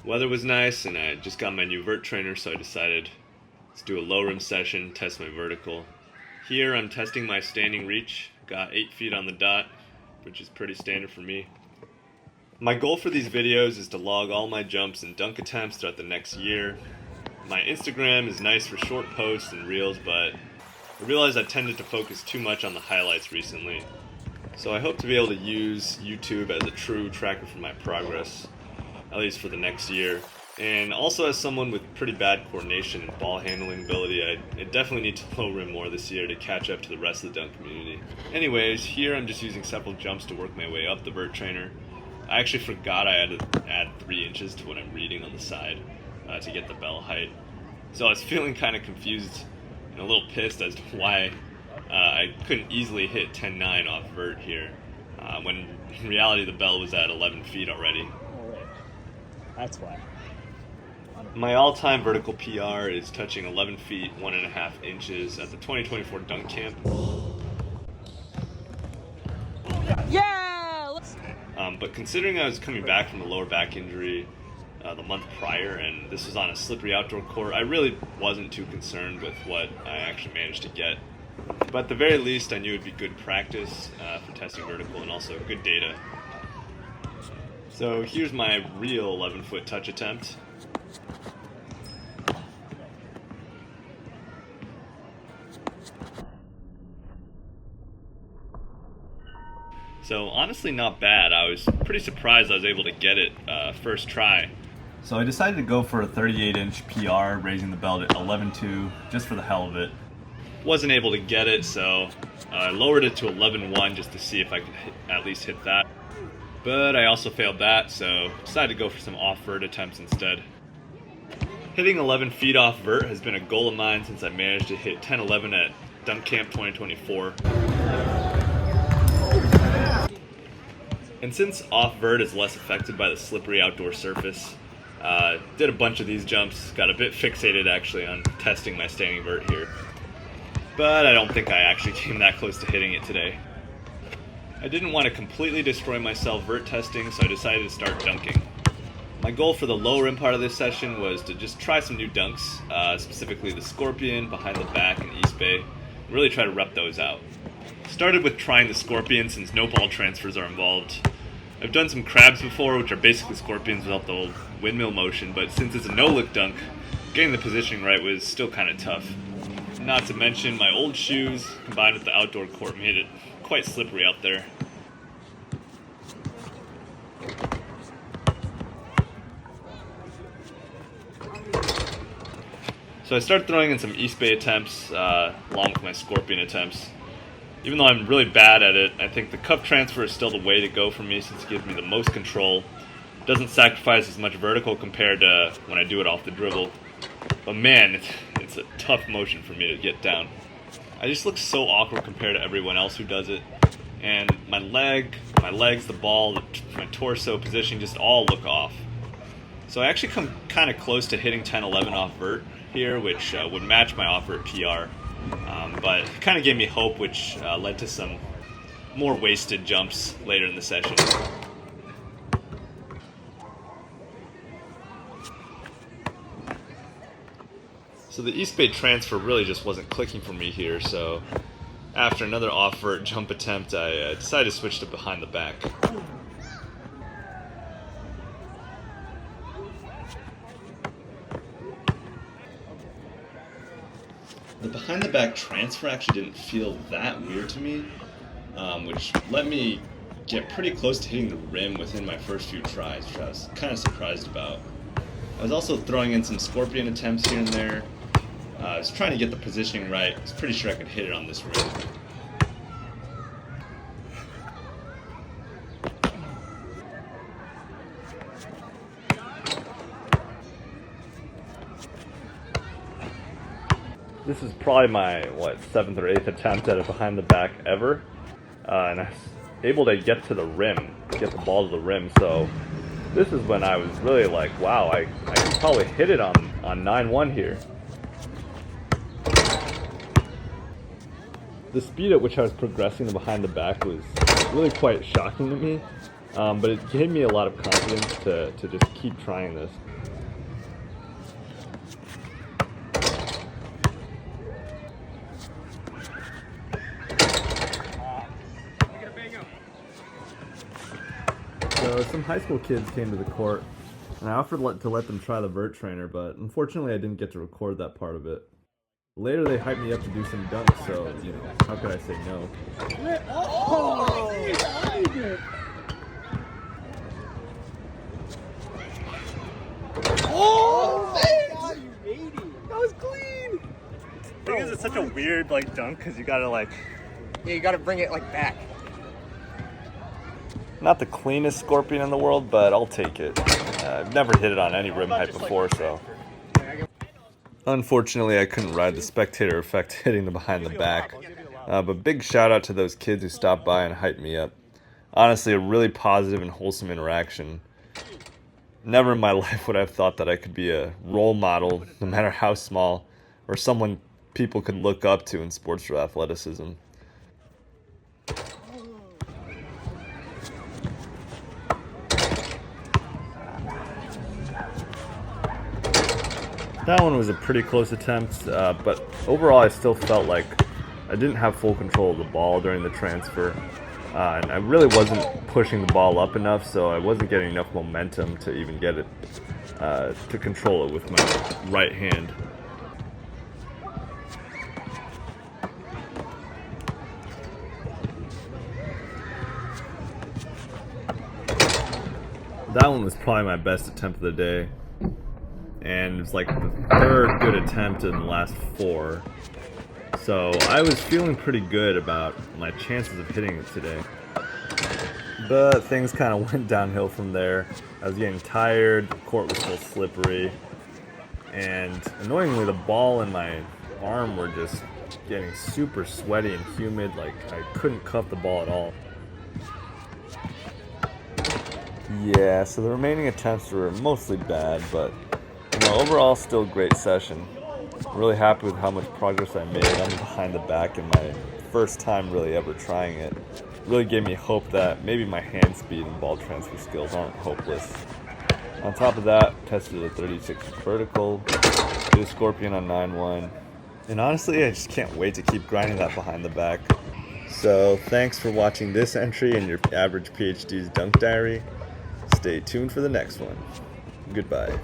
Weather was nice, and I just got my new Vert Trainer, so I decided let's do a low rim session, test my vertical. Here I'm testing my standing reach, got 8 feet on the dot, which is pretty standard for me. My goal for these videos is to log all my jumps and dunk attempts throughout the next year. My Instagram is nice for short posts and reels, but I realized I tended to focus too much on the highlights recently. So I hope to be able to use YouTube as a true tracker for my progress, at least for the next year. And also, as someone with pretty bad coordination and ball handling ability, I definitely need to low rim more this year to catch up to the rest of the dunk community. Anyways, here I'm just using several jumps to work my way up the Vert Trainer. I actually forgot I had to add 3 inches to what I'm reading on the side to get the bell height. So I was feeling kind of confused and a little pissed as to why I couldn't easily hit 10.9 off vert here, when in reality the bell was at 11 feet already. Oh, right. That's why. My all-time vertical PR is touching 11 feet 1.5 inches at the 2024 Dunk Camp. Yeah! But considering I was coming back from a lower back injury the month prior, and this was on a slippery outdoor court, I really wasn't too concerned with what I actually managed to get. But at the very least, I knew it'd be good practice for testing vertical and also good data. So here's my real 11-foot touch attempt. So honestly not bad. I was pretty surprised I was able to get it first try. So I decided to go for a 38-inch PR, raising the bell to 11.2 just for the hell of it. Wasn't able to get it, so I lowered it to 11.1 just to see if I could at least hit that. But I also failed that, so decided to go for some off-vert attempts instead. Hitting 11 feet off vert has been a goal of mine since I managed to hit 10.11 at Dunk Camp 2024. And since off vert is less affected by the slippery outdoor surface, did a bunch of these jumps, got a bit fixated actually on testing my standing vert here. But I don't think I actually came that close to hitting it today. I didn't want to completely destroy myself vert testing, so I decided to start dunking. My goal for the low rim part of this session was to just try some new dunks, specifically the scorpion, behind the back, and east bay, and really try to rep those out. Started with trying the scorpion since no ball transfers are involved. I've done some crabs before, which are basically scorpions without the old windmill motion, but since it's a no-look dunk, getting the positioning right was still kind of tough. Not to mention my old shoes, combined with the outdoor court, made it quite slippery out there. So I started throwing in some East Bay attempts, along with my scorpion attempts. Even though I'm really bad at it, I think the cuff transfer is still the way to go for me since it gives me the most control. It doesn't sacrifice as much vertical compared to when I do it off the dribble. But man, it's a tough motion for me to get down. I just look so awkward compared to everyone else who does it. And my legs, the ball, my torso positioning just all look off. So I actually come kind of close to hitting 10.11 off vert here, which would match my off vert PR. But it kind of gave me hope, which led to some more wasted jumps later in the session. So the East Bay transfer really just wasn't clicking for me here, so after another off-vert jump attempt, I decided to switch to behind the back. The behind the back transfer actually didn't feel that weird to me, which let me get pretty close to hitting the rim within my first few tries, which I was kind of surprised about. I was also throwing in some scorpion attempts here and there. I was trying to get the positioning right. I was pretty sure I could hit it on this rim. This is probably my, 7th or 8th attempt at a behind the back ever. And I was able to get to the rim, get the ball to the rim. So this is when I was really like, wow, I can probably hit it on 9-1 here. The speed at which I was progressing the behind the back was really quite shocking to me. But it gave me a lot of confidence to just keep trying this. So some high school kids came to the court, and I offered to let them try the Vert Trainer, but unfortunately I didn't get to record that part of it. Later they hyped me up to do some dunks, so, you know, how could I say no? Oh, you made it. That was clean. I think it's such a weird like dunk because you gotta like. Yeah, you gotta bring it like back. Not the cleanest scorpion in the world, but I'll take it. I've never hit it on any rim height before, so. Unfortunately, I couldn't ride the spectator effect hitting the behind the back. But big shout out to those kids who stopped by and hyped me up. Honestly, a really positive and wholesome interaction. Never in my life would I have thought that I could be a role model, no matter how small, or someone people could look up to in sports or athleticism. That one was a pretty close attempt, but overall I still felt like I didn't have full control of the ball during the transfer, and I really wasn't pushing the ball up enough, so I wasn't getting enough momentum to even get it, to control it with my right hand. That one was probably my best attempt of the day. And it's like the third good attempt in the last 4. So I was feeling pretty good about my chances of hitting it today. But things kind of went downhill from there. I was getting tired, the court was still slippery, and annoyingly the ball and my arm were just getting super sweaty and humid, like I couldn't cuff the ball at all. Yeah, so the remaining attempts were mostly bad, but overall, still a great session. I'm really happy with how much progress I made on the behind the back in my first time really ever trying it. Really gave me hope that maybe my hand speed and ball transfer skills aren't hopeless. On top of that, tested a 36 vertical, did a scorpion on 9-1, and honestly, I just can't wait to keep grinding that behind the back. So thanks for watching this entry in your average PhD's Dunk Diary. Stay tuned for the next one. Goodbye.